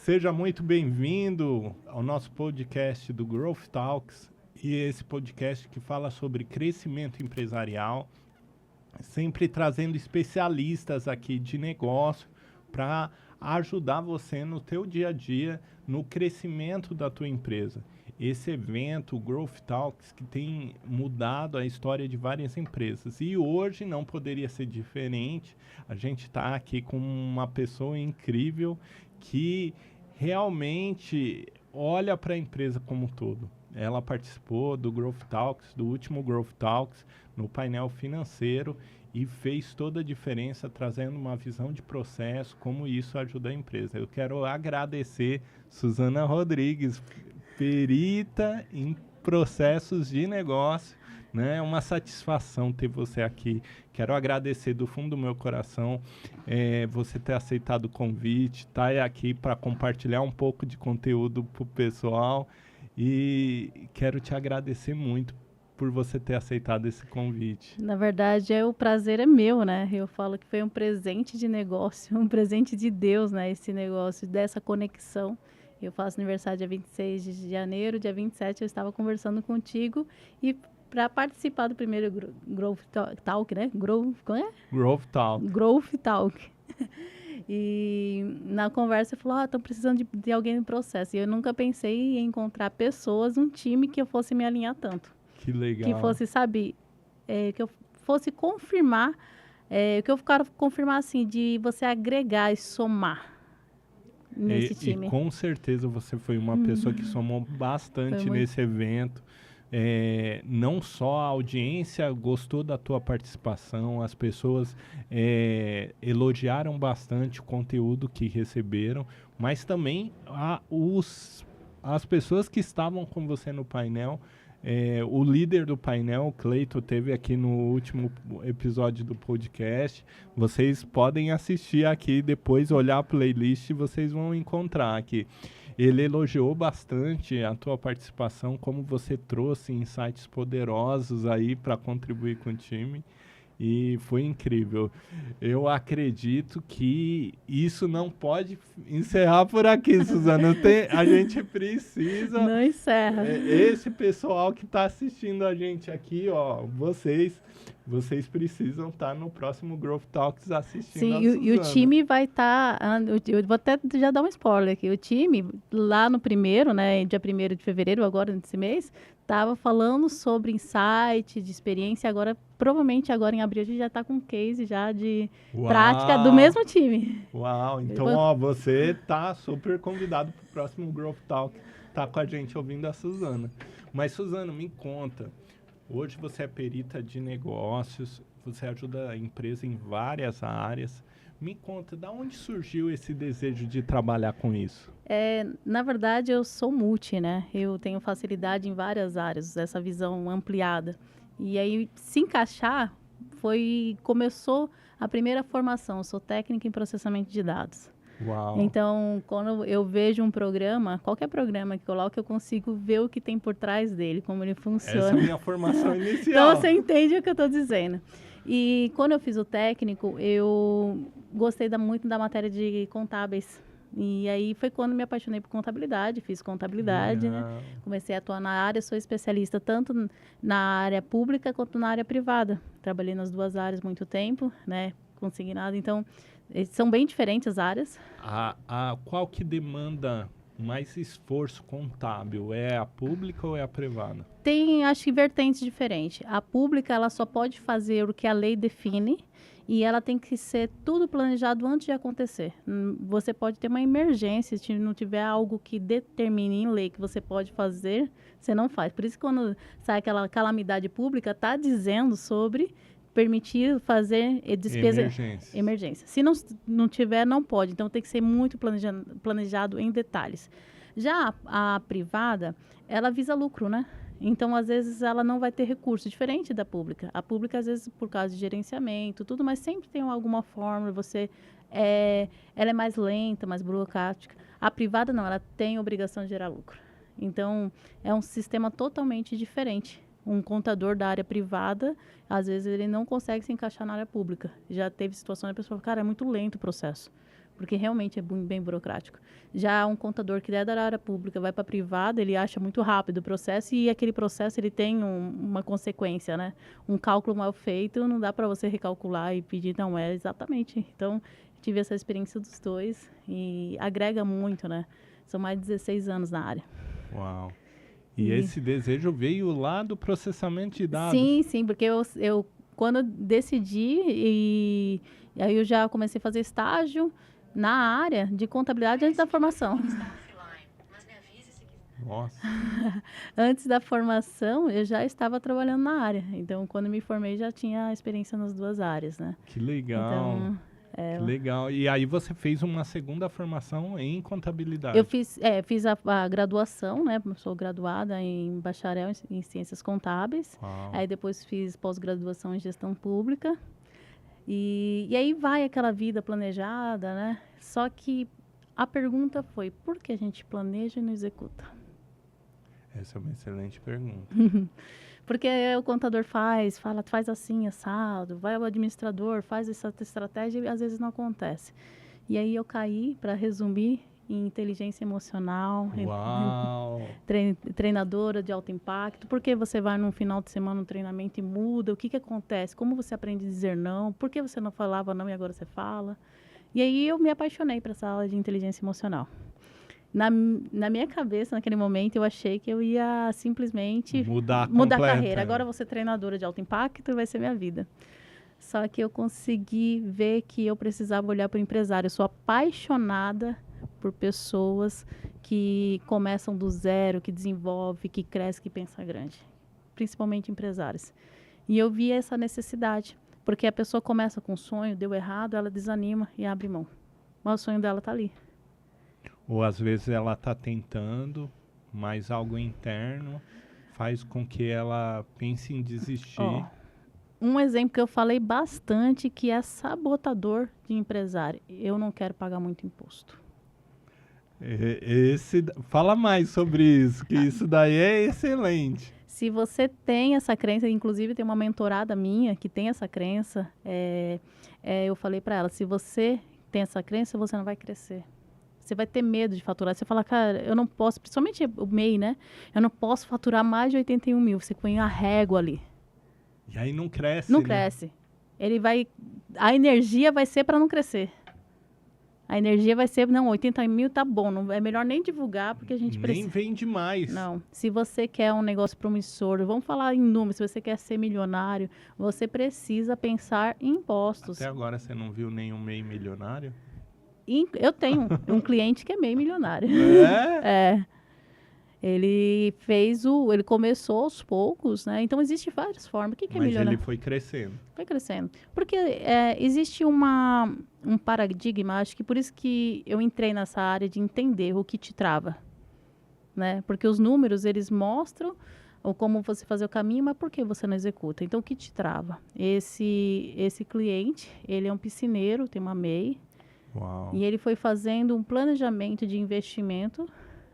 Seja muito bem-vindo ao nosso podcast do Growth Talks, e esse podcast que fala sobre crescimento empresarial, sempre trazendo especialistas aqui de negócio para ajudar você no teu dia a dia, no crescimento da tua empresa. Esse evento, o Growth Talks, que tem mudado a história de várias empresas. E hoje não poderia ser diferente. A gente está aqui com uma pessoa incrível que realmente olha para a empresa como um todo. Ela participou do Growth Talks, do último Growth Talks, no painel financeiro, e fez toda a diferença, trazendo uma visão de processo, como isso ajuda a empresa. Eu quero agradecer Suzana Rodrigues, perita em processos de negócio, né? É uma satisfação ter você aqui. Quero agradecer do fundo do meu coração você ter aceitado o convite, estar aqui para compartilhar um pouco de conteúdo para o pessoal, e quero te agradecer muito por você ter aceitado esse convite. Na verdade, o prazer é meu, né? Eu falo que foi um presente de negócio, um presente de Deus, né? Esse negócio, dessa conexão. Eu faço aniversário dia 26 de janeiro, dia 27 eu estava conversando contigo, e para participar do primeiro Growth Talk, né? Growth Talk. Growth Talk. E na conversa eu falou, estão precisando de alguém no processo. E eu nunca pensei em encontrar pessoas, um time que eu fosse me alinhar tanto. Que legal. Que fosse, sabe, que eu fosse confirmar, que eu quero confirmar assim, de você agregar e somar nesse time. E com certeza você foi uma pessoa que somou bastante nesse evento. Não só a audiência gostou da tua participação, as pessoas elogiaram bastante o conteúdo que receberam, mas também as pessoas que estavam com você no painel. O líder do painel, o Cleito, teve aqui no último episódio do podcast. Vocês podem assistir aqui, depois olhar a playlist e vocês vão encontrar aqui. Ele elogiou bastante a tua participação, como você trouxe insights poderosos aí para contribuir com o time. E foi incrível. Eu acredito que isso não pode encerrar por aqui, Suzana. A gente precisa... Não encerra. Esse pessoal que está assistindo a gente aqui, ó, vocês precisam estar no próximo Growth Talks assistindo. Sim, a Suzana. E o time vai estar... eu vou até já dar um spoiler aqui. O time, lá no primeiro, né, dia 1º de fevereiro, agora nesse mês, estava falando sobre insight, de experiência. Agora, provavelmente agora em abril, a gente já está com um case já de prática do mesmo time. Uau! Então, ó, você está super convidado para o próximo Growth Talk. Tá com a gente ouvindo a Suzana. Mas, Suzana, me conta. Hoje você é perita de negócios, você ajuda a empresa em várias áreas. Me conta, da onde surgiu esse desejo de trabalhar com isso? Na verdade, eu sou multi, né? Eu tenho facilidade em várias áreas, essa visão ampliada. E aí, se encaixar, começou a primeira formação. Eu sou técnica em processamento de dados. Uau. Então, quando eu vejo um programa, qualquer programa que coloque, eu consigo ver o que tem por trás dele, como ele funciona. Essa é a minha formação inicial. Então, você entende o que eu estou dizendo. E quando eu fiz o técnico, eu gostei muito da matéria de contábeis. E aí foi quando me apaixonei por contabilidade, fiz contabilidade, né? Comecei a atuar na área, sou especialista tanto na área pública quanto na área privada. Trabalhei nas duas áreas muito tempo, né? Consignado, então, são bem diferentes as áreas. Qual que demanda mais esforço contábil? É a pública ou é a privada? Tem, acho que, vertentes diferentes. A pública, ela só pode fazer o que a lei define, e ela tem que ser tudo planejado antes de acontecer. Você pode ter uma emergência, se não tiver algo que determine em lei que você pode fazer, você não faz. Por isso, quando sai aquela calamidade pública, está dizendo sobre permitir fazer despesa... Emergência. Se não tiver, não pode. Então, tem que ser muito planejado em detalhes. Já a privada, ela visa lucro, né? Então, às vezes, ela não vai ter recurso, diferente da pública. A pública, às vezes, por causa de gerenciamento, tudo, mas sempre tem alguma forma, ela é mais lenta, mais burocrática. A privada, não, ela tem obrigação de gerar lucro. Então, é um sistema totalmente diferente. Um contador da área privada, às vezes, ele não consegue se encaixar na área pública. Já teve situações da pessoa, cara, é muito lento o processo. porque realmente é bem burocrático. Já um contador que é da área pública, vai para a privada, ele acha muito rápido o processo e aquele processo ele tem uma consequência, né? Um cálculo mal feito, não dá para você recalcular e pedir, não é exatamente. Então, tive essa experiência dos dois e agrega muito, né? São mais de 16 anos na área. Uau. E esse desejo veio lá do processamento de dados? Sim, porque eu quando eu decidi e aí eu já comecei a fazer estágio na área de contabilidade antes da formação. Nossa. Antes da formação, eu já estava trabalhando na área. Então, quando me formei, já tinha experiência nas duas áreas, né? Que legal. Então, que legal. E aí você fez uma segunda formação em contabilidade? Eu fiz a graduação, né? Sou graduada em bacharel em ciências contábeis. Uau. Aí depois fiz pós-graduação em gestão pública. E aí vai aquela vida planejada, né? Só que a pergunta foi, por que a gente planeja e não executa? Essa é uma excelente pergunta. Porque o contador faz assim, assado, vai o administrador, faz essa estratégia e às vezes não acontece. E aí eu caí, para resumir, em inteligência emocional, treinadora de alto impacto. Por que você vai num final de semana no treinamento e muda? O que acontece? Como você aprende a dizer não? Por que você não falava não e agora você fala? E aí eu me apaixonei por essa aula de inteligência emocional. Na minha cabeça, naquele momento, eu achei que eu ia simplesmente mudar a carreira. Agora eu vou ser treinadora de alto impacto e vai ser minha vida. Só que eu consegui ver que eu precisava olhar para o empresário. Eu sou apaixonada por pessoas que começam do zero, que desenvolvem, que crescem, que pensam grande. Principalmente empresários. E eu vi essa necessidade. Porque a pessoa começa com um sonho, deu errado, ela desanima e abre mão. Mas o sonho dela está ali. Ou às vezes ela está tentando, mas algo interno faz com que ela pense em desistir. Um exemplo que eu falei bastante, que é sabotador de empresário. Eu não quero pagar muito imposto. Fala mais sobre isso, que isso daí é excelente. Se você tem essa crença, inclusive tem uma mentorada minha que tem essa crença, eu falei para ela, se você tem essa crença, você não vai crescer. Você vai ter medo de faturar. Você fala, cara, eu não posso, principalmente o MEI, né? Eu não posso faturar mais de 81 mil. Você põe a régua ali. E aí não cresce, Não cresce. A energia vai ser para não crescer. A energia vai ser, não, 80 mil tá bom. Não, é melhor nem divulgar, porque a gente precisa. Nem vende mais. Não. Se você quer um negócio promissor, vamos falar em números, se você quer ser milionário, você precisa pensar em impostos. Até agora você não viu nenhum MEI milionário? Eu tenho um cliente que é meio milionário. Ele começou aos poucos, né? Então, existem várias formas. O que é milionário? Mas ele foi crescendo. Foi crescendo. Porque existe um paradigma, acho que por isso que eu entrei nessa área de entender o que te trava, né? Porque os números, eles mostram como você fazer o caminho, mas por que você não executa? Então, o que te trava? Esse cliente, ele é um piscineiro, tem uma MEI, Uau. E ele foi fazendo um planejamento de investimento,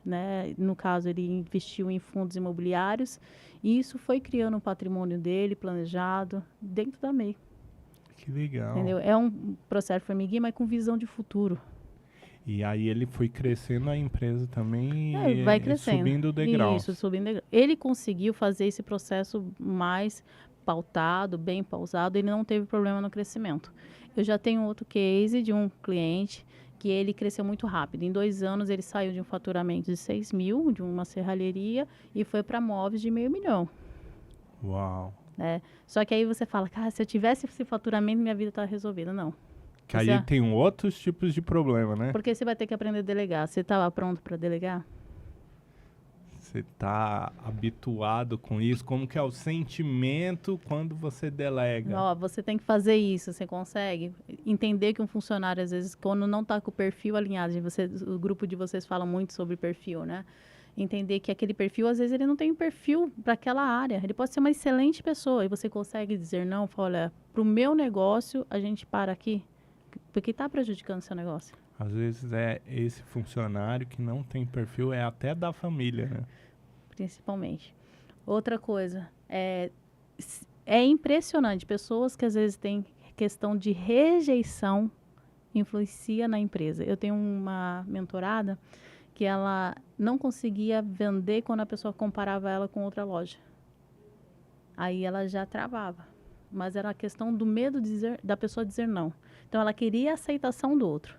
né? No caso, ele investiu em fundos imobiliários, e isso foi criando um patrimônio dele, planejado, dentro da MEI. Que legal. Entendeu? É um processo formiguinha, mas com visão de futuro. E aí ele foi crescendo a empresa também vai crescendo. Subindo o degrau. Isso, subindo o degrau. Ele conseguiu fazer esse processo mais pautado, bem pausado, ele não teve problema no crescimento. Eu já tenho outro case de um cliente que ele cresceu muito rápido. Em 2 anos, ele saiu de um faturamento de 6 mil, de uma serralheria, e foi para móveis de $500 mil. Uau! Só que aí você fala, cara, se eu tivesse esse faturamento, minha vida estava resolvida. Não. Que aí tem outros tipos de problema, né? Porque você vai ter que aprender a delegar. Você estava pronto para delegar? Você está habituado com isso? Como que é o sentimento quando você delega? Você tem que fazer isso. Você consegue entender que um funcionário, às vezes, quando não está com o perfil alinhado, o grupo de vocês fala muito sobre perfil, né? Entender que aquele perfil, às vezes, ele não tem um perfil para aquela área. Ele pode ser uma excelente pessoa e você consegue dizer não, fala, olha, para o meu negócio, a gente para aqui, porque está prejudicando o seu negócio. Às vezes é esse funcionário que não tem perfil, é até da família, né? Principalmente. Outra coisa, é impressionante, pessoas que às vezes têm questão de rejeição influencia na empresa. Eu tenho uma mentorada que ela não conseguia vender quando a pessoa comparava ela com outra loja. Aí ela já travava. Mas era a questão do medo da pessoa dizer não. Então, ela queria a aceitação do outro.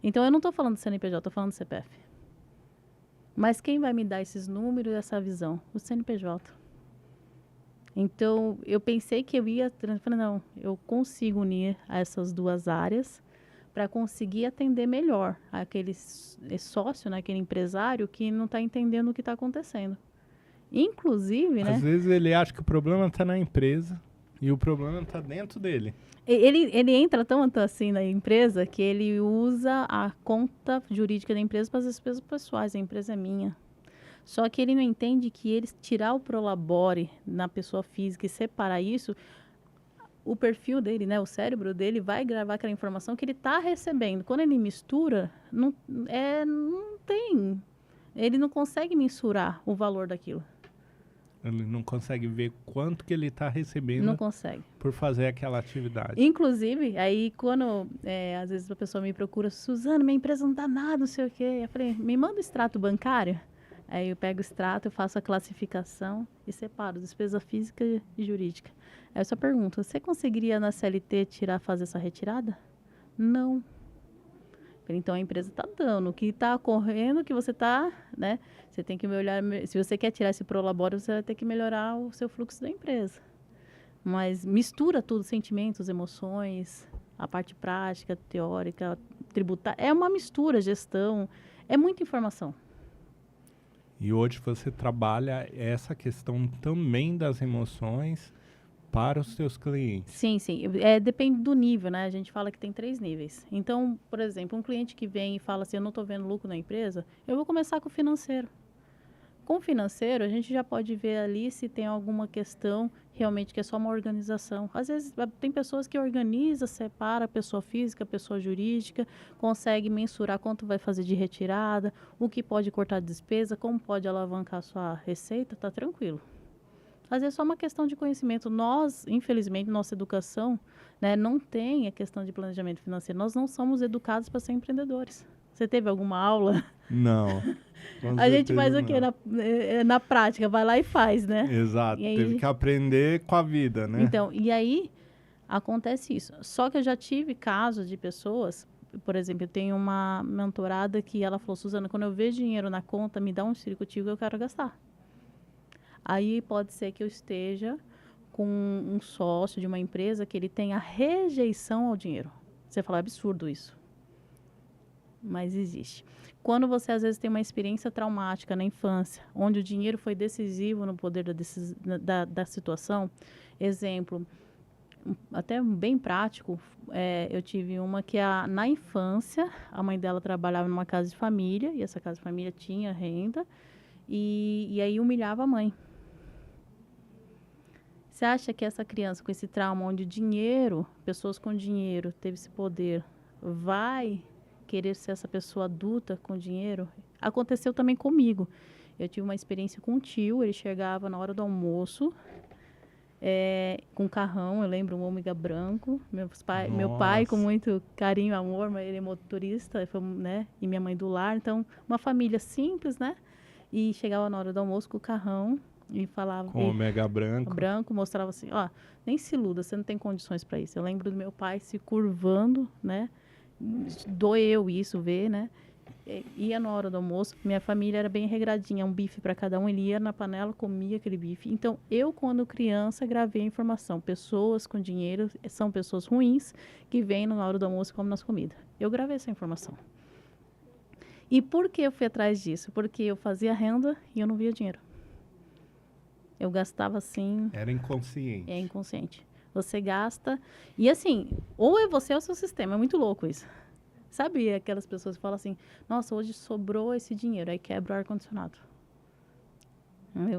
Então, eu não estou falando do CNPJ, estou falando do CPF. Mas quem vai me dar esses números e essa visão? O CNPJ. Então, eu pensei que eu ia... Falei, não, eu consigo unir essas duas áreas para conseguir atender melhor aquele sócio, né, aquele empresário que não está entendendo o que está acontecendo. Inclusive, né? Às vezes ele acha que o problema está na empresa e o problema está dentro dele. Ele entra tanto assim na empresa que ele usa a conta jurídica da empresa para as despesas pessoais. A empresa é minha. Só que ele não entende que ele tirar o Prolabore na pessoa física e separar isso, o perfil dele, né, o cérebro dele vai gravar aquela informação que ele está recebendo. Quando ele mistura, não tem. Ele não consegue mensurar o valor daquilo. Ele não consegue ver quanto que ele está recebendo. Não consegue. Por fazer aquela atividade. Inclusive, aí quando às vezes a pessoa me procura, Suzana, minha empresa não dá nada, não sei o quê. Eu falei, me manda o extrato bancário. Aí eu pego o extrato, eu faço a classificação e separo despesa física e jurídica. Aí eu só pergunto, você conseguiria na CLT fazer essa retirada? Não. Então a empresa está dando, o que está ocorrendo, que você está, né? Você tem que melhorar, se você quer tirar esse Prolabore, você vai ter que melhorar o seu fluxo da empresa. Mas mistura tudo, sentimentos, emoções, a parte prática, teórica, tributária. É uma mistura, gestão, é muita informação. E hoje você trabalha essa questão também das emoções para os seus clientes. Sim, sim. Depende do nível, né? A gente fala que tem 3 níveis. Então, por exemplo, um cliente que vem e fala assim, eu não estou vendo lucro na empresa, eu vou começar com o financeiro. Com o financeiro, a gente já pode ver ali se tem alguma questão realmente que é só uma organização. Às vezes, tem pessoas que organizam, separa a pessoa física, a pessoa jurídica, consegue mensurar quanto vai fazer de retirada, o que pode cortar de despesa, como pode alavancar a sua receita, tá tranquilo. Às vezes é só uma questão de conhecimento. Nós, infelizmente, nossa educação, né, não tem a questão de planejamento financeiro. Nós não somos educados para ser empreendedores. Você teve alguma aula? Não. A gente faz o quê? Na prática, vai lá e faz, né? Exato, aí, teve que aprender com a vida, né? Então, e aí acontece isso. Só que eu já tive casos de pessoas, por exemplo, eu tenho uma mentorada que ela falou, Suzana, quando eu vejo dinheiro na conta, me dá um circuitivo que eu quero gastar. Aí pode ser que eu esteja com um sócio de uma empresa que ele tenha rejeição ao dinheiro. Você fala, é absurdo isso. Mas existe. Quando você, às vezes, tem uma experiência traumática na infância, onde o dinheiro foi decisivo no poder da situação, exemplo, até bem prático, eu tive uma que, na infância, a mãe dela trabalhava numa casa de família, e essa casa de família tinha renda, e aí humilhava a mãe. Você acha que essa criança com esse trauma, onde o dinheiro, pessoas com dinheiro, teve esse poder, vai querer ser essa pessoa adulta com dinheiro? Aconteceu também comigo. Eu tive uma experiência com um tio, ele chegava na hora do almoço, com um carrão, eu lembro, um Ômega branco. Meu pai, com muito carinho e amor, mas ele é motorista, né? E minha mãe do lar. Então, uma família simples, né? E chegava na hora do almoço com o carrão e falava... Com o Ômega branco. Branco, mostrava assim, ó, nem se iluda, você não tem condições para isso. Eu lembro do meu pai se curvando, né? Doeu isso, ver, né? Ia na hora do almoço, minha família era bem regradinha, um bife para cada um, ele ia na panela, comia aquele bife. Então, eu, quando criança, gravei a informação. Pessoas com dinheiro são pessoas ruins que vêm na hora do almoço e comem nossa comida. Eu gravei essa informação. E por que eu fui atrás disso? Porque eu fazia renda e eu não via dinheiro. Eu gastava assim... Era inconsciente. É inconsciente. Você gasta... E assim, ou é você ou é o seu sistema. É muito louco isso. Sabe aquelas pessoas que falam assim, nossa, hoje sobrou esse dinheiro, aí quebra o ar-condicionado.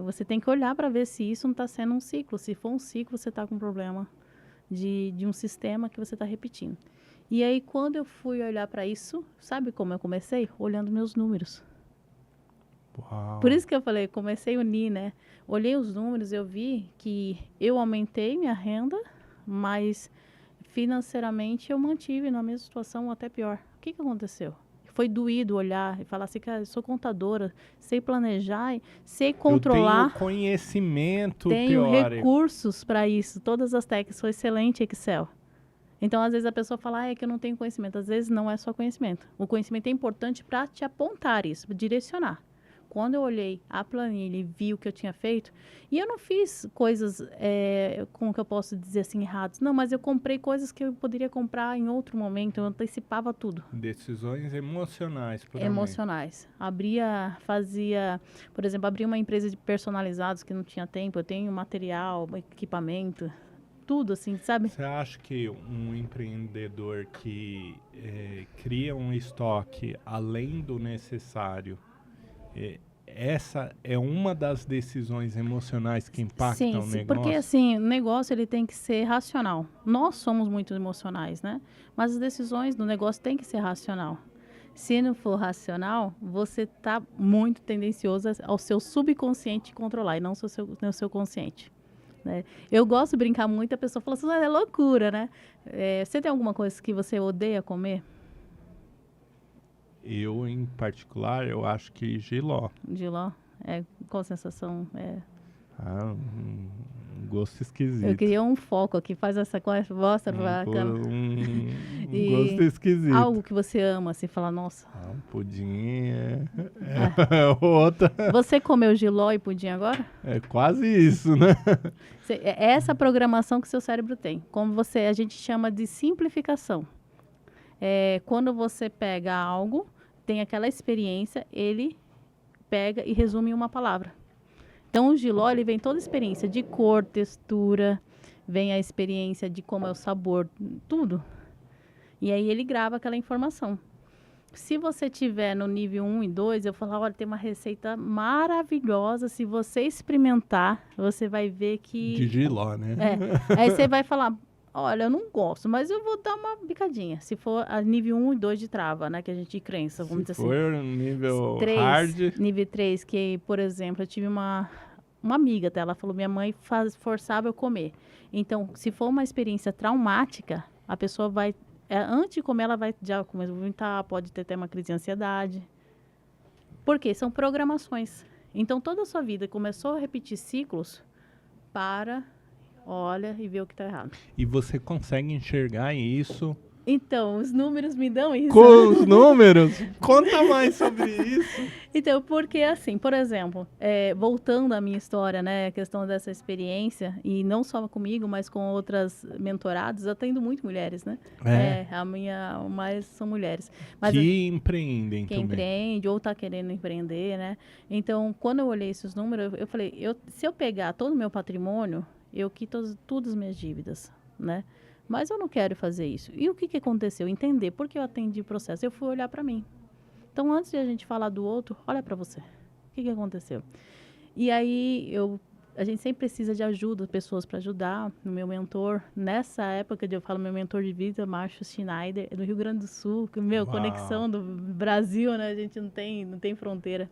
Você tem que olhar para ver se isso não está sendo um ciclo. Se for um ciclo, você está com um problema de um sistema que você está repetindo. E aí, quando eu fui olhar para isso, sabe como eu comecei? Olhando meus números. Uau. Por isso que eu falei, comecei a unir, né? Olhei os números, eu vi que eu aumentei minha renda, mas financeiramente eu mantive na mesma situação, ou até pior. O que aconteceu? Foi doído olhar e falar assim, cara, eu sou contadora, sei planejar, sei controlar. Eu tenho conhecimento tenho teórico. Recursos para isso, todas as técnicas, sou excelente em Excel. Então, às vezes a pessoa fala, é que eu não tenho conhecimento. Às vezes não é só conhecimento. O conhecimento é importante para te apontar isso, direcionar. Quando eu olhei a planilha e vi o que eu tinha feito, e eu não fiz coisas, como que eu posso dizer assim, erradas. Não, mas eu comprei coisas que eu poderia comprar em outro momento, eu antecipava tudo. Decisões emocionais, Emocionais. Fazia, por exemplo, abri uma empresa de personalizados que não tinha tempo, eu tenho material, equipamento, tudo assim, sabe? Você acha que um empreendedor que cria um estoque além do necessário, essa é uma das decisões emocionais que impactam o negócio? Porque assim, o negócio ele tem que ser racional. Nós somos muito emocionais, né? Mas as decisões do negócio têm que ser racional. Se não for racional, você está muito tendencioso ao seu subconsciente controlar e não ao seu consciente. Né? Eu gosto de brincar muito, a pessoa fala assim, é loucura, né? Você tem alguma coisa que você odeia comer? Eu, em particular, eu acho que jiló. Jiló? Qual sensação? Um gosto esquisito. Eu queria um foco aqui, faz essa coisa, mostra pra câmera. Um gosto esquisito. Algo que você ama, assim, fala, nossa. Um pudim outra. Você comeu jiló e pudim agora? É quase isso, né? É essa programação que seu cérebro tem. Como a gente chama de simplificação. Quando você pega algo, tem aquela experiência, ele pega e resume em uma palavra. Então, o jiló, ele vem toda a experiência de cor, textura, vem a experiência de como é o sabor, tudo. E aí, ele grava aquela informação. Se você tiver no nível 1 e 2, eu falo, olha, tem uma receita maravilhosa, se você experimentar, você vai ver que... De jiló, né? Aí você vai falar... Olha, eu não gosto, mas eu vou dar uma bicadinha. Se for a nível 1 e 2 de trava, né? Que a gente crença, vamos dizer assim. Se for nível 3, hard... Nível 3, que, por exemplo, eu tive uma amiga dela, ela falou, minha mãe forçava eu comer. Então, se for uma experiência traumática, a pessoa vai... antes de comer, ela vai já começar a vomitar, pode ter até uma crise de ansiedade. Por quê? São programações. Então, toda a sua vida começou a repetir ciclos para... olha e vê o que está errado. E você consegue enxergar isso? Então, os números me dão isso. Com os números? Conta mais sobre isso. Então, porque assim, por exemplo, voltando à minha história, né, a questão dessa experiência, e não só comigo, mas com outras mentoradas, eu atendo muito mulheres, né? A minha, mais são mulheres. Mas que empreendem também. Que empreende ou está querendo empreender, né? Então, quando eu olhei esses números, eu falei, se eu pegar todo o meu patrimônio, eu quito todas as minhas dívidas, né? Mas eu não quero fazer isso. E o que aconteceu? Entender por que eu atendi o processo. Eu fui olhar para mim. Então, antes de a gente falar do outro, olha para você. O que aconteceu? E aí, a gente sempre precisa de ajuda, pessoas para ajudar. O meu mentor, nessa época, eu falo meu mentor de vida, Márcio Schneider, do Rio Grande do Sul, conexão do Brasil, né? A gente não tem fronteira.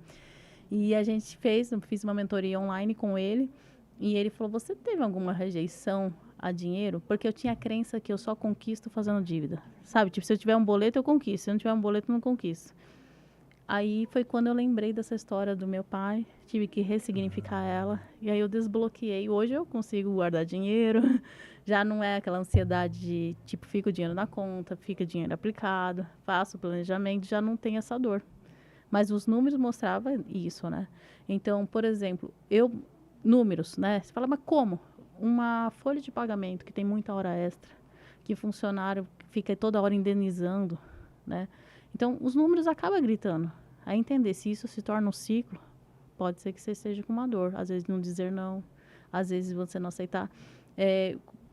E a gente fiz uma mentoria online com ele. E ele falou, você teve alguma rejeição a dinheiro? Porque eu tinha a crença que eu só conquisto fazendo dívida. Sabe? Tipo, se eu tiver um boleto, eu conquisto. Se eu não tiver um boleto, eu não conquisto. Aí foi quando eu lembrei dessa história do meu pai. Tive que ressignificar ela. E aí eu desbloqueei. Hoje eu consigo guardar dinheiro. Já não é aquela ansiedade de, tipo, fica o dinheiro na conta, fica dinheiro aplicado, faço o planejamento, já não tem essa dor. Mas os números mostravam isso, né? Então, por exemplo, números, né? Você fala, mas como? Uma folha de pagamento que tem muita hora extra, que funcionário fica toda hora indenizando, né? Então, os números acabam gritando. A entender se isso se torna um ciclo, pode ser que você esteja com uma dor. Às vezes não dizer não, às vezes você não aceitar.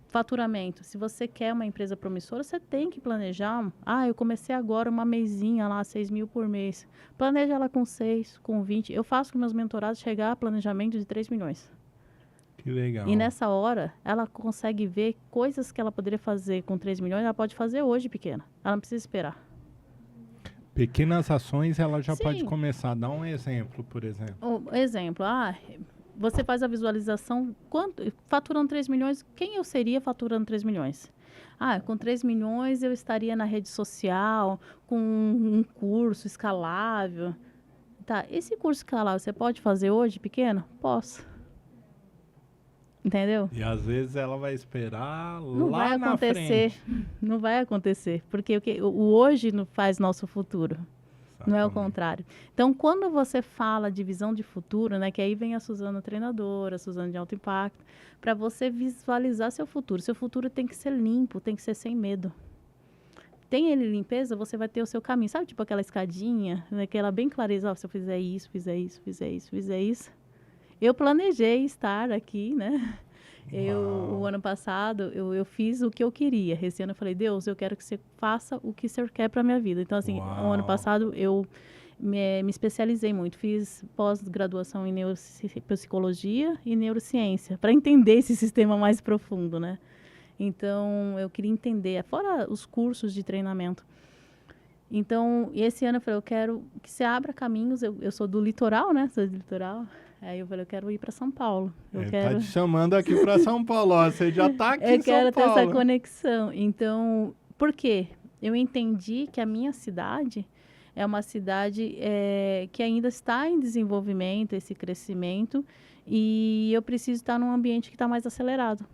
Faturamento. Se você quer uma empresa promissora, você tem que planejar. Eu comecei agora uma mesinha lá, 6 mil por mês. Planeja ela com 6, com 20. Eu faço com meus mentorados chegar a planejamento de 3 milhões. Que legal. E nessa hora, ela consegue ver coisas que ela poderia fazer com 3 milhões, ela pode fazer hoje pequena. Ela não precisa esperar. Pequenas ações, ela já pode começar. Dá um exemplo, por exemplo. Exemplo, você faz a visualização, faturando 3 milhões, quem eu seria faturando 3 milhões? Com 3 milhões eu estaria na rede social, com um curso escalável. Tá, esse curso escalável você pode fazer hoje, pequeno? Posso. Entendeu? E às vezes ela vai esperar Não lá vai na acontecer. frente. Não vai acontecer. Porque o hoje não faz nosso futuro. Não é o Exatamente. contrário. Então, quando você fala de visão de futuro, né, que aí vem a Suzana treinadora, a Suzana de alto impacto, para você visualizar seu futuro. Seu futuro tem que ser limpo, tem que ser sem medo. Tem ele limpeza, você vai ter o seu caminho. Sabe, tipo aquela escadinha, né, aquela bem clareza, se eu fizer isso, fizer isso, fizer isso, fizer isso. Eu planejei estar aqui, né? O ano passado, eu fiz o que eu queria. Esse ano eu falei, Deus, eu quero que você faça o que o Senhor quer para minha vida. Então, assim, o ano passado eu me especializei muito. Fiz pós-graduação em neuropsicologia e neurociência, para entender esse sistema mais profundo, né? Então, eu queria entender, fora os cursos de treinamento. Então, esse ano eu falei, eu quero que você abra caminhos. Eu sou do litoral, né? Sou do litoral. Aí eu falei, eu quero ir para São Paulo. Ele tá te chamando aqui para São Paulo, ó, você já tá aqui em São Paulo. Eu quero ter essa conexão. Então, por quê? Eu entendi que a minha cidade é uma cidade que ainda está em desenvolvimento, esse crescimento, e eu preciso estar num ambiente que está mais acelerado.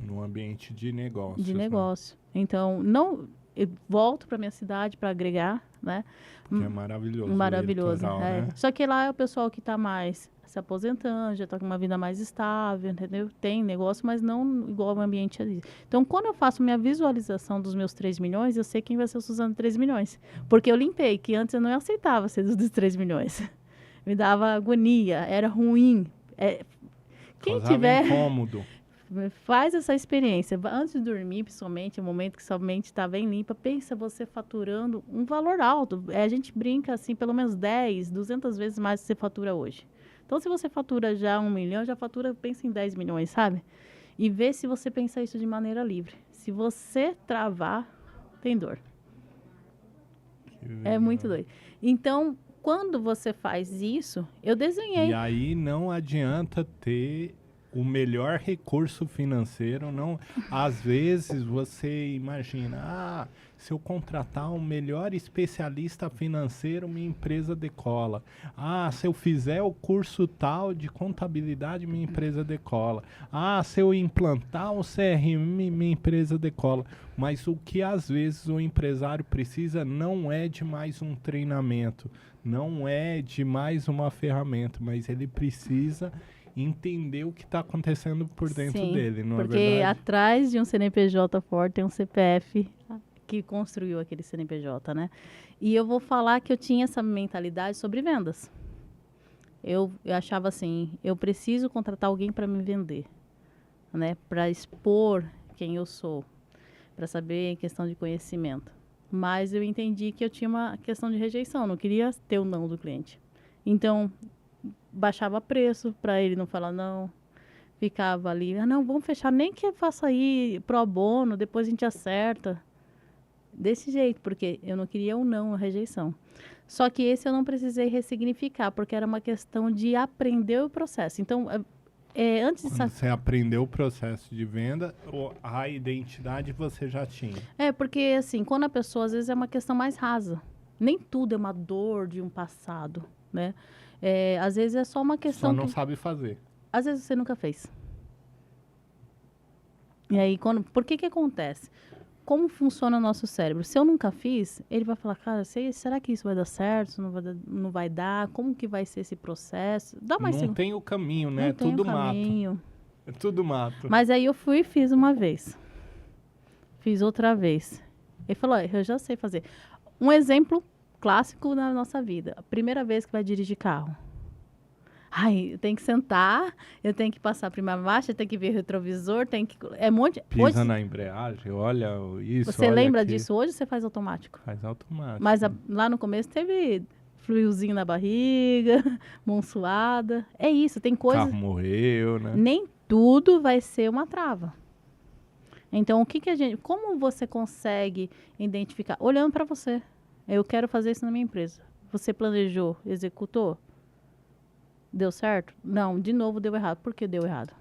Num ambiente de negócio. De negócio. Né? Então, eu volto para minha cidade para agregar, né? Que é maravilhoso. Maravilhoso. Litoral, né? Só que lá é o pessoal que está mais se aposentando, já está com uma vida mais estável, entendeu? Tem negócio, mas não igual o ambiente ali. Então, quando eu faço minha visualização dos meus 3 milhões, eu sei quem vai ser o Suzano 3 milhões. Porque eu limpei, que antes eu não aceitava ser dos 3 milhões. Me dava agonia, era ruim. Quem tiver... incômodo. Faz essa experiência. Antes de dormir, principalmente, é o momento que sua mente está bem limpa, pensa você faturando um valor alto. A gente brinca assim, pelo menos 10, 200 vezes mais do que você fatura hoje. Então, se você fatura já 1 milhão, já fatura, pensa em 10 milhões, sabe? E vê se você pensa isso de maneira livre. Se você travar, tem dor. É muito doido. Então, quando você faz isso, eu desenhei. E aí não adianta ter o melhor recurso financeiro, não. Às vezes você imagina, se eu contratar um melhor especialista financeiro, minha empresa decola. Se eu fizer o curso tal de contabilidade, minha empresa decola. Se eu implantar um CRM, minha empresa decola. Mas o que às vezes o empresário precisa não é de mais um treinamento, não é de mais uma ferramenta, mas ele precisa entender o que está acontecendo por dentro dele, não é verdade? Porque atrás de um CNPJ forte tem um CPF que construiu aquele CNPJ, né? E eu vou falar que eu tinha essa mentalidade sobre vendas. Eu achava assim, eu preciso contratar alguém para me vender, né? Para expor quem eu sou, para saber questão de conhecimento. Mas eu entendi que eu tinha uma questão de rejeição, não queria ter o não do cliente. Então, baixava preço para ele não falar não, ficava ali, não, vamos fechar, nem que eu faça aí pro bono, depois a gente acerta. Desse jeito, porque eu não queria o não, a rejeição. Só que esse eu não precisei ressignificar, porque era uma questão de aprender o processo. Então, antes de... Quando você aprendeu o processo de venda, a identidade você já tinha. Porque assim, quando a pessoa, às vezes, é uma questão mais rasa. Nem tudo é uma dor de um passado, né? Às vezes é só uma questão... Só não sabe fazer. Às vezes você nunca fez. E aí, por que acontece? Como funciona o nosso cérebro? Se eu nunca fiz, ele vai falar, cara, será que isso vai dar certo? Não vai dar? Como que vai ser esse processo? Não tem o caminho, né? Não tem tudo o caminho. mato. É tudo mato. Mas aí eu fui e fiz uma vez. Fiz outra vez. Ele falou, eu já sei fazer. Um exemplo clássico na nossa vida. A primeira vez que vai dirigir carro. Eu tenho que sentar, eu tenho que passar a primeira marcha, eu tenho que ver o retrovisor, Pisa na embreagem, olha isso. Você lembra disso hoje ou você faz automático? Faz automático. Mas lá no começo teve friozinho na barriga, mão suada. É isso, tem coisa... O carro morreu, né? Nem tudo vai ser uma trava. Então, como você consegue identificar? Olhando para você. Eu quero fazer isso na minha empresa. Você planejou, executou? Deu certo? Não, de novo deu errado. Por que deu errado?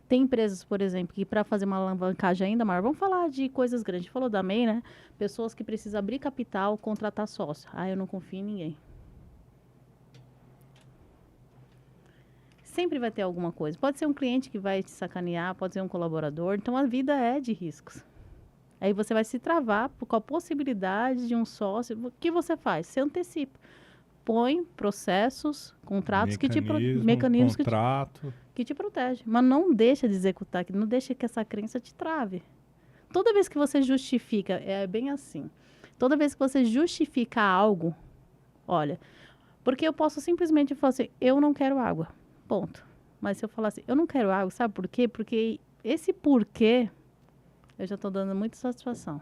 Tem empresas, por exemplo, que para fazer uma alavancagem ainda maior, vamos falar de coisas grandes. A gente falou da MEI, né? Pessoas que precisam abrir capital, contratar sócio. Ah, eu não confio em ninguém. Sempre vai ter alguma coisa. Pode ser um cliente que vai te sacanear, pode ser um colaborador. Então, a vida é de riscos. Aí você vai se travar com a possibilidade de um sócio. O que você faz? Você antecipa. Põe processos, contratos mecanismos contrato. que te protegem. Mas não deixa de executar, não deixa que essa crença te trave. Toda vez que você justifica, é bem assim. Toda vez que você justifica algo, olha, porque eu posso simplesmente falar assim, eu não quero água. Ponto. Mas se eu falar assim, eu não quero água, sabe por quê? Porque esse porquê, eu já estou dando muita satisfação.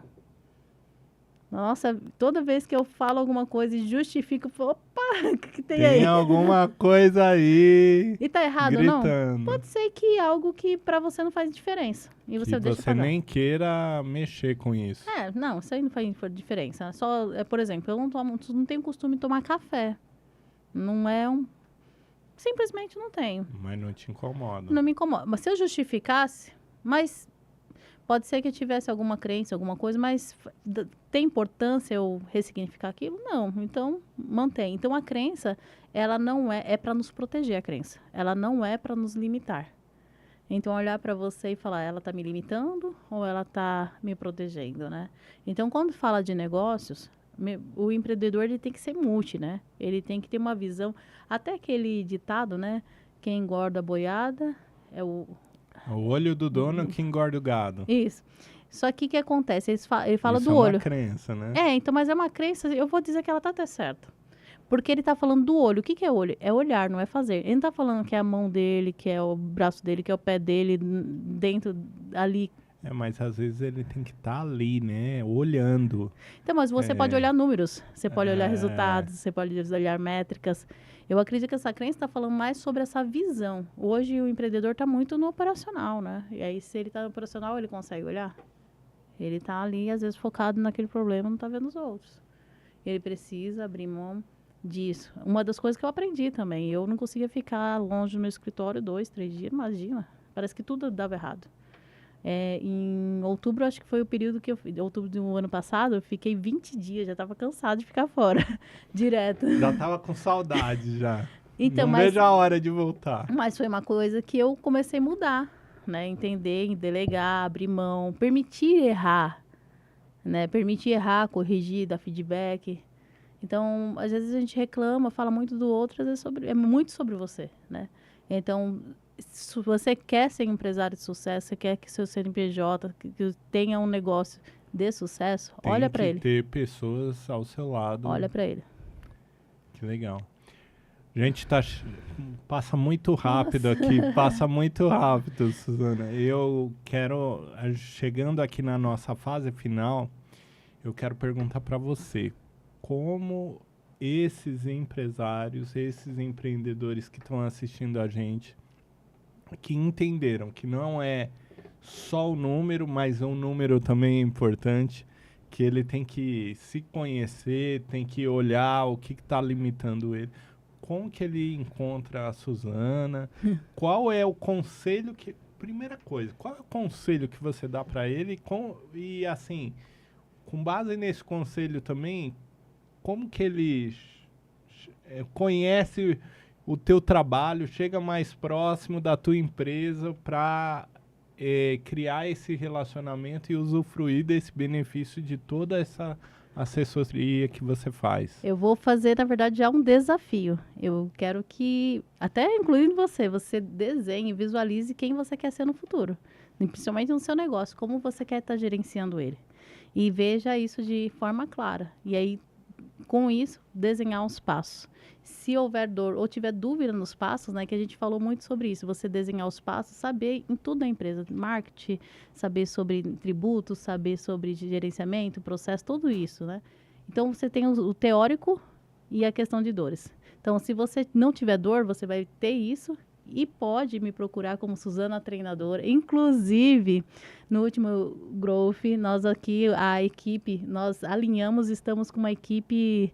Nossa, toda vez que eu falo alguma coisa e justifico, eu falo, opa, o que tem aí? Tem alguma coisa aí. E tá errado, gritando. não? Pode ser que algo que pra você não faz diferença. E você que deixa você nem queira mexer com isso. Não, isso aí não faz diferença. Só, por exemplo, eu não tenho costume de tomar café. Não é um... Simplesmente não tenho. Mas não te incomoda. Não me incomoda. Mas se eu justificasse, mas pode ser que eu tivesse alguma crença, alguma coisa, mas tem importância eu ressignificar aquilo? Não. Então, mantém. Então, a crença, ela não é para nos proteger, a crença. Ela não é para nos limitar. Então, olhar para você e falar, ela está me limitando ou ela está me protegendo, né? Então, quando fala de negócios, o empreendedor ele tem que ser multi, né? Ele tem que ter uma visão, até aquele ditado, né? Quem engorda a boiada é o olho do dono que engorda o gado. Isso. Só que o que acontece? Ele fala isso do olho. É uma crença, né? Então, mas é uma crença, eu vou dizer que ela tá até certa. Porque ele tá falando do olho. O que é olho? É olhar, não é fazer. Ele não tá falando que é a mão dele, que é o braço dele, que é o pé dele, dentro, ali. Mas às vezes ele tem que estar ali, né? Olhando. Então, mas você pode olhar números, você pode olhar resultados, você pode olhar métricas. Eu acredito que essa crença está falando mais sobre essa visão. Hoje o empreendedor está muito no operacional, né? E aí, se ele está no operacional, ele consegue olhar. Ele está ali, às vezes, focado naquele problema, não está vendo os outros. Ele precisa abrir mão disso. Uma das coisas que eu aprendi também, eu não conseguia ficar longe do meu escritório 2, 3 dias, imagina. Parece que tudo dava errado. Em outubro, acho que foi o período que outubro do ano passado, eu fiquei 20 dias, já estava cansada de ficar fora, direto. Já estava com saudade, já. Então, não vejo a hora de voltar. Mas foi uma coisa que eu comecei a mudar, né? Entender, delegar, abrir mão, permitir errar, né? Permitir errar, corrigir, dar feedback. Então, às vezes a gente reclama, fala muito do outro, às vezes é muito sobre você, né? Então, se você quer ser empresário de sucesso, você quer que seu CNPJ que tenha um negócio de sucesso, olha para ele. Tem que ter pessoas ao seu lado. Olha para ele. Que legal. Gente, passa muito rápido aqui, passa muito rápido, Suzana. Eu quero, chegando aqui na nossa fase final, eu quero perguntar para você, como esses empresários, esses empreendedores que estão assistindo a gente, que entenderam que não é só o número, mas um número também é importante, que ele tem que se conhecer, tem que olhar o que está limitando ele. Como que ele encontra a Suzana? Qual é o conselho que... Primeira coisa, qual é o conselho que você dá para ele? E assim, com base nesse conselho também, como que ele conhece o teu trabalho, chega mais próximo da tua empresa para criar esse relacionamento e usufruir desse benefício de toda essa assessoria que você faz? Eu vou fazer, na verdade, já um desafio. Eu quero que, até incluindo você desenhe, visualize quem você quer ser no futuro. Principalmente no seu negócio, como você quer estar gerenciando ele. E veja isso de forma clara. E aí, com isso, desenhar os passos. Se houver dor ou tiver dúvida nos passos, né, que a gente falou muito sobre isso, você desenhar os passos, saber em tudo da empresa, marketing, saber sobre tributos, saber sobre gerenciamento, processo, tudo isso, né? Então, você tem o teórico e a questão de dores. Então, se você não tiver dor, você vai ter isso e pode me procurar como Suzana Treinadora. Inclusive, no último Growth, nós aqui, a equipe, nós alinhamos, estamos com uma equipe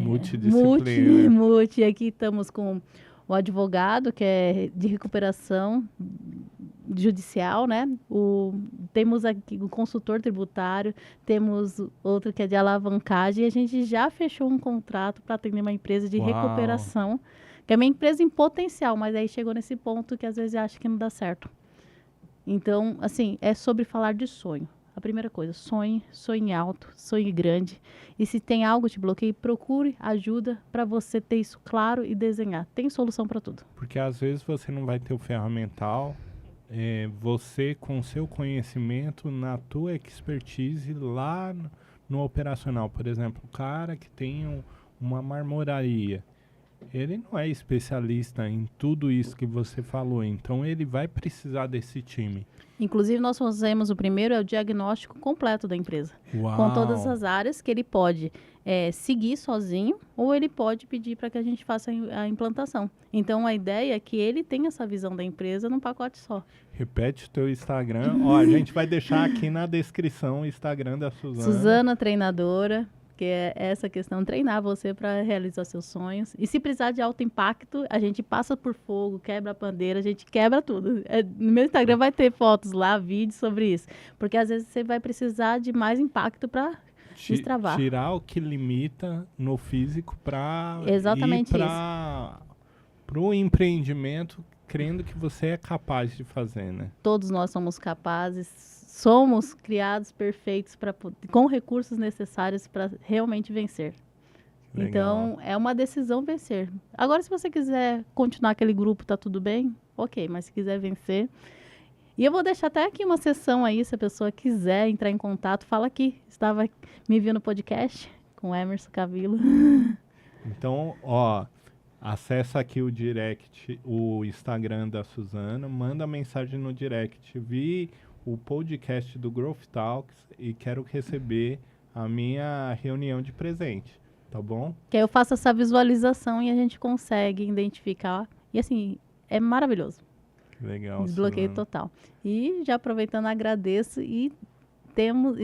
multi. Aqui estamos com o advogado, que é de recuperação judicial, né? Temos aqui o consultor tributário, temos outro que é de alavancagem, e a gente já fechou um contrato para atender uma empresa de Uau. recuperação, que é uma empresa em potencial, mas aí chegou nesse ponto que às vezes acha que não dá certo. Então, assim, é sobre falar de sonho. A primeira coisa, sonhe alto, sonhe grande. E se tem algo que te bloqueia, procure ajuda para você ter isso claro e desenhar. Tem solução para tudo. Porque às vezes você não vai ter o ferramental, você com o seu conhecimento, na tua expertise lá no operacional. Por exemplo, o cara que tem uma marmoraria, ele não é especialista em tudo isso que você falou, então ele vai precisar desse time. Inclusive, nós fazemos o primeiro, é o diagnóstico completo da empresa. Uau. Com todas as áreas que ele pode seguir sozinho ou ele pode pedir para que a gente faça a implantação. Então, a ideia é que ele tenha essa visão da empresa num pacote só. Repete o teu Instagram. Ó, a gente vai deixar aqui na descrição o Instagram da Suzana. Suzana Treinadora, que é essa questão, treinar você para realizar seus sonhos. E se precisar de alto impacto, a gente passa por fogo, quebra a bandeira, a gente quebra tudo. No meu Instagram vai ter fotos lá, vídeos sobre isso. Porque às vezes você vai precisar de mais impacto para destravar. Tirar o que limita no físico para ir para o empreendimento, crendo que você é capaz de fazer, né? Todos nós somos capazes. Somos criados perfeitos com recursos necessários para realmente vencer. Legal. Então, é uma decisão vencer. Agora, se você quiser continuar aquele grupo, tá tudo bem? Ok, mas se quiser vencer... E eu vou deixar até aqui uma sessão aí, se a pessoa quiser entrar em contato, fala aqui. Estava me vindo no podcast com o Emerson Cavilo. Então, ó, acessa aqui o direct, o Instagram da Suzana, manda mensagem no direct. Vi o podcast do Growth Talks e quero receber a minha reunião de presente, tá bom? Que aí eu faço essa visualização e a gente consegue identificar. E assim, é maravilhoso. Legal. Desbloqueio Suzana. total. E já aproveitando, agradeço e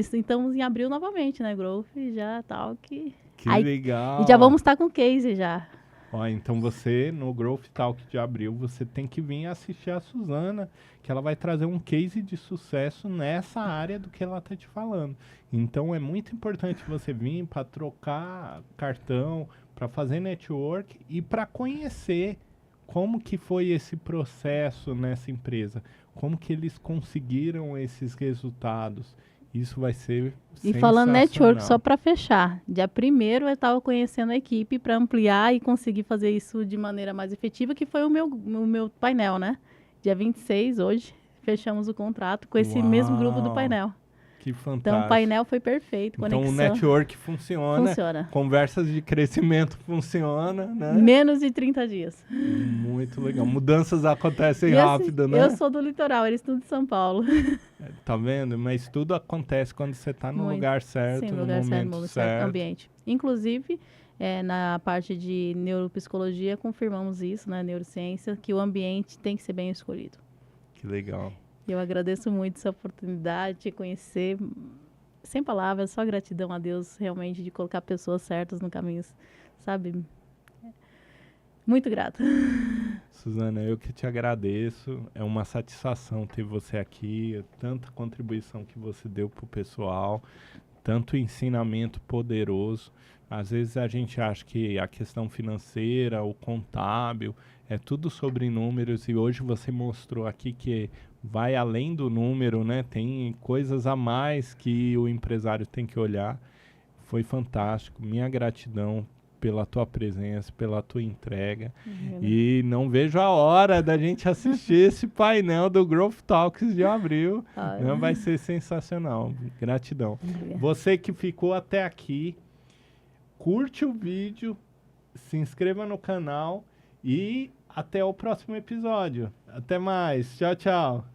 estamos em abril novamente, né, Growth? Já tal que... Que legal. E já vamos estar com case já. Ó, então você, no Growth Talk de abril, você tem que vir assistir a Suzana, que ela vai trazer um case de sucesso nessa área do que ela tá te falando. Então é muito importante você vir para trocar cartão, para fazer network e para conhecer como que foi esse processo nessa empresa, como que eles conseguiram esses resultados. Isso vai ser E falando network, só para fechar, dia 1º eu estava conhecendo a equipe para ampliar e conseguir fazer isso de maneira mais efetiva, que foi o meu painel, né? Dia 26, hoje, fechamos o contrato com esse mesmo grupo do painel. Que fantástico. Então, o painel foi perfeito, conexão. Então, o network funciona. Conversas de crescimento funciona, né? Menos de 30 dias. Muito legal. Mudanças acontecem E rápido, assim, né? Eu sou do litoral, eles estão de São Paulo. Tá vendo? Mas tudo acontece quando você tá no lugar certo, Sim, no lugar momento certo, certo. ambiente. Inclusive, na parte de neuropsicologia, confirmamos isso, né? Neurociência, que o ambiente tem que ser bem escolhido. Que legal. Eu agradeço muito essa oportunidade de conhecer. Sem palavras, só gratidão a Deus, realmente, de colocar pessoas certas no caminho, sabe? Muito grata. Suzana, eu que te agradeço. É uma satisfação ter você aqui, tanta contribuição que você deu pro pessoal, tanto ensinamento poderoso. Às vezes a gente acha que a questão financeira, o contábil, é tudo sobre números e hoje você mostrou aqui que vai além do número, né? Tem coisas a mais que o empresário tem que olhar. Foi fantástico. Minha gratidão pela tua presença, pela tua entrega. E não vejo a hora da gente assistir esse painel do Growth Talks de abril. Vai ser sensacional. Gratidão. Você que ficou até aqui, curte o vídeo, se inscreva no canal e até o próximo episódio. Até mais. Tchau, tchau.